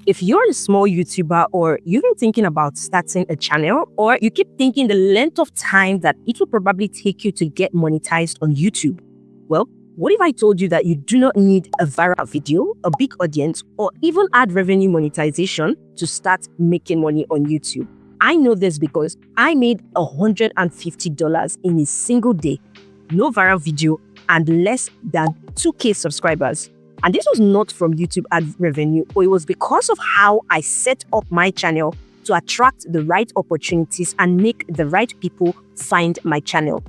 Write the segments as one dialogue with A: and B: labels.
A: If you're a small YouTuber or you've been thinking about starting a channel, or you keep thinking the length of time that it will probably take you to get monetized on YouTube, well, what if I told you that you do not need a viral video, a big audience, or even ad revenue monetization to start making money on YouTube? I know this because I made $150 in a single day, no viral video, and less than 2K subscribers. And this was not from YouTube ad revenue, but it was because of how I set up my channel to attract the right opportunities and make the right people find my channel.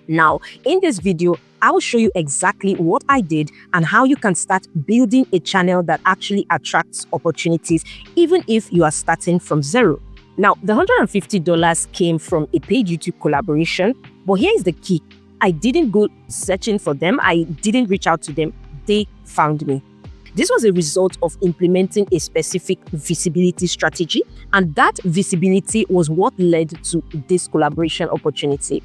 A: Now, in this video, I will show you exactly what I did and how you can start building a channel that actually attracts opportunities, even if you are starting from zero. Now, the $150 came from a paid YouTube collaboration, but here is the key. I didn't go searching for them. I didn't reach out to them. They found me. This was a result of implementing a specific visibility strategy, and that visibility was what led to this collaboration opportunity.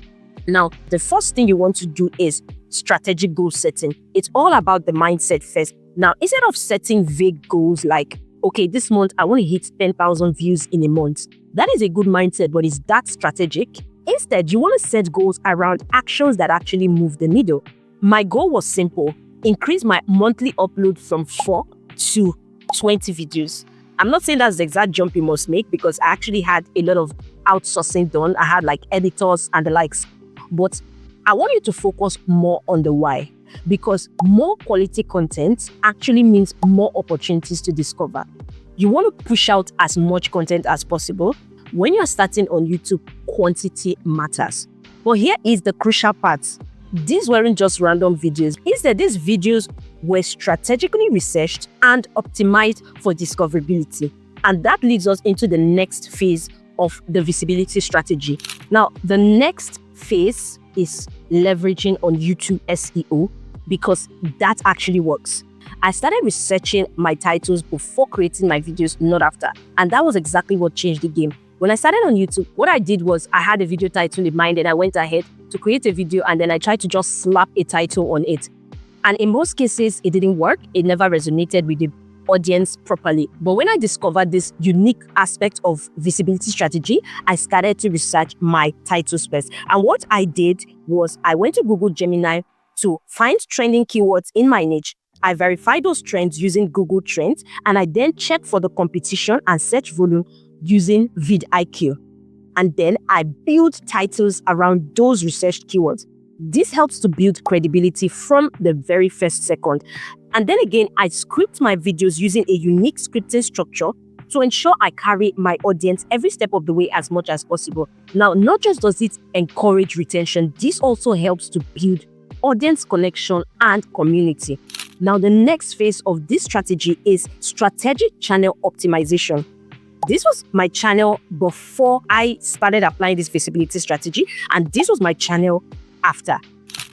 A: Now, the first thing you want to do is strategic goal setting. It's all about the mindset first. Now, instead of setting vague goals like, okay, this month I want to hit 10,000 views in a month, that is a good mindset, but is that strategic? Instead, you want to set goals around actions that actually move the needle. My goal was simple: increase my monthly upload from 4 to 20 videos. I'm not saying that's the exact jump you must make, because I actually had a lot of outsourcing done. I had like editors and the likes. But I want you to focus more on the why, because more quality content actually means more opportunities to discover. You want to push out as much content as possible. When you're starting on YouTube, quantity matters. But here is the crucial part. These weren't just random videos. Instead, these videos were strategically researched and optimized for discoverability. And that leads us into the next phase of the visibility strategy. Now, the next phase is leveraging on YouTube SEO, because that actually works. I started researching my titles before creating my videos, not after. And that was exactly what changed the game. When I started on YouTube, what I did was I had a video title in mind and I went ahead to create a video, and then I tried to just slap a title on it. And in most cases, it didn't work. It never resonated with the audience properly. But when I discovered this unique aspect of visibility strategy, I started to research my titles first. And what I did was I went to Google Gemini to find trending keywords in my niche. I verified those trends using Google Trends, and I then checked for the competition and search volume using vidIQ. And then I build titles around those researched keywords. This helps to build credibility from the very first second. And then again, I script my videos using a unique scripting structure to ensure I carry my audience every step of the way as much as possible. Now, not just does it encourage retention, this also helps to build audience connection and community. Now, the next phase of this strategy is strategic channel optimization. This was my channel before I started applying this visibility strategy, and this was my channel after.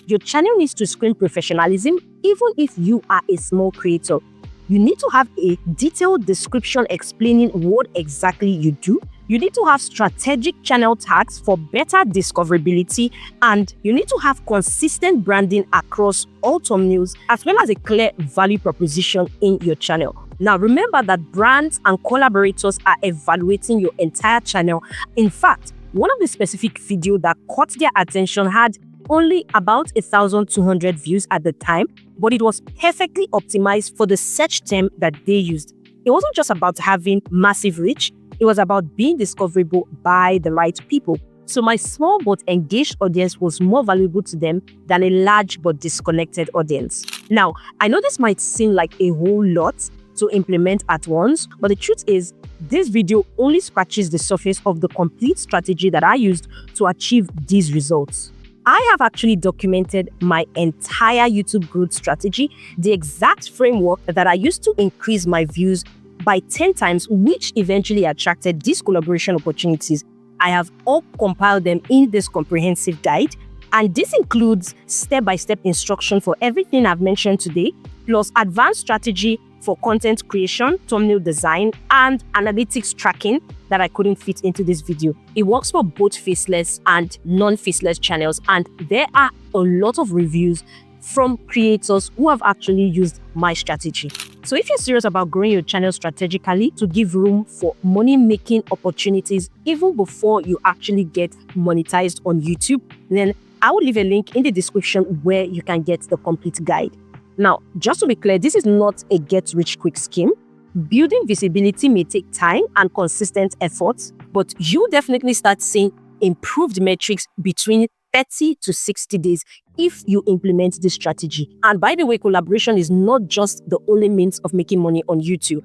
A: Your channel needs to scream professionalism, even if you are a small creator. You need to have a detailed description explaining what exactly you do. You need to have strategic channel tags for better discoverability, and you need to have consistent branding across all thumbnails, as well as a clear value proposition in your channel. Now, remember that brands and collaborators are evaluating your entire channel. In fact, one of the specific videos that caught their attention had only about 1,200 views at the time, but it was perfectly optimized for the search term that they used. It wasn't just about having massive reach, it was about being discoverable by the right people. So my small but engaged audience was more valuable to them than a large but disconnected audience. Now, I know this might seem like a whole lot to implement at once, but the truth is, this video only scratches the surface of the complete strategy that I used to achieve these results. I have actually documented my entire YouTube growth strategy, the exact framework that I used to increase my views by 10 times, which eventually attracted these collaboration opportunities. I have all compiled them in this comprehensive guide, and this includes step-by-step instruction for everything I've mentioned today, plus advanced strategy for content creation, thumbnail design, and analytics tracking that I couldn't fit into this video. It works for both faceless and non-faceless channels, and there are a lot of reviews from creators who have actually used my strategy. So if you're serious about growing your channel strategically to give room for money-making opportunities even before you actually get monetized on YouTube, then I will leave a link in the description where you can get the complete guide. Now, just to be clear, this is not a get-rich-quick scheme. Building visibility may take time and consistent efforts, but you definitely start seeing improved metrics between 30 to 60 days if you implement this strategy. And by the way, collaboration is not just the only means of making money on YouTube.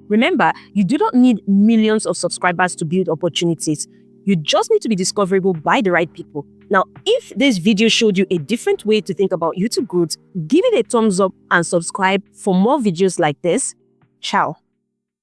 A: Remember, you do not need millions of subscribers to build opportunities. You just need to be discoverable by the right people. Now, if this video showed you a different way to think about YouTube growth, give it a thumbs up and subscribe for more videos like this. Ciao.